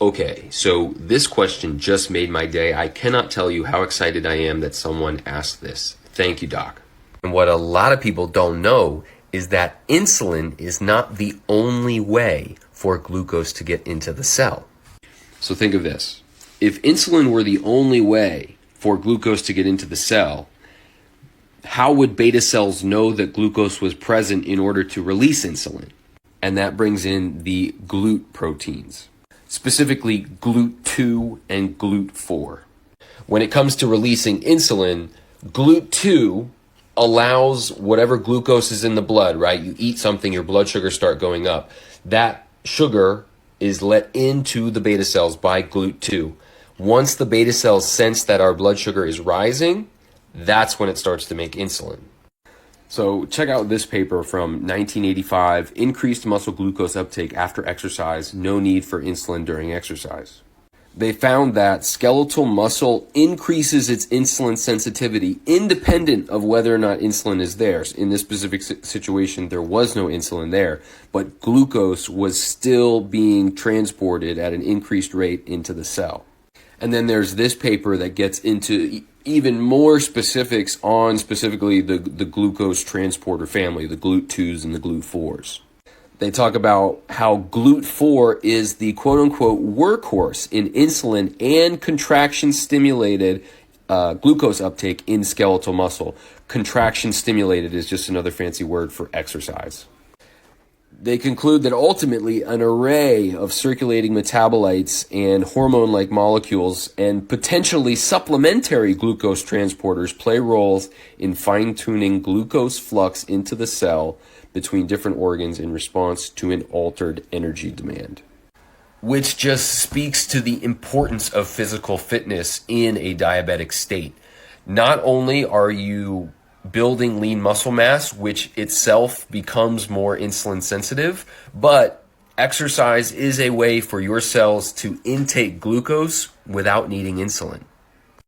Okay, so this question just made my day. I cannot tell you how excited I am that someone asked this. Thank you, Doc. And what a lot of people don't know is that insulin is not the only way for glucose to get into the cell. So think of this. If insulin were the only way for glucose to get into the cell, how would beta cells know that glucose was present in order to release insulin? And that brings in the GLUT proteins, specifically GLUT2 and GLUT4. When it comes to releasing insulin, GLUT2 allows whatever glucose is in the blood, right? You eat something, your blood sugars start going up. That sugar is let into the beta cells by GLUT2. Once the beta cells sense that our blood sugar is rising, that's when it starts to make insulin. So check out this paper from 1985, Increased Muscle Glucose Uptake After Exercise, No Need for Insulin During Exercise. They found that skeletal muscle increases its insulin sensitivity independent of whether or not insulin is there. In this specific situation, there was no insulin there, but glucose was still being transported at an increased rate into the cell. And then there's this paper that gets into even more specifics on specifically the glucose transporter family, the GLUT2s and the GLUT4s. They talk about how GLUT4 is the quote-unquote workhorse in insulin and contraction-stimulated glucose uptake in skeletal muscle. Contraction-stimulated is just another fancy word for exercise. They conclude that ultimately an array of circulating metabolites and hormone-like molecules and potentially supplementary glucose transporters play roles in fine-tuning glucose flux into the cell between different organs in response to an altered energy demand. Which just speaks to the importance of physical fitness in a diabetic state. Not only are you building lean muscle mass, which itself becomes more insulin sensitive, but exercise is a way for your cells to intake glucose without needing insulin.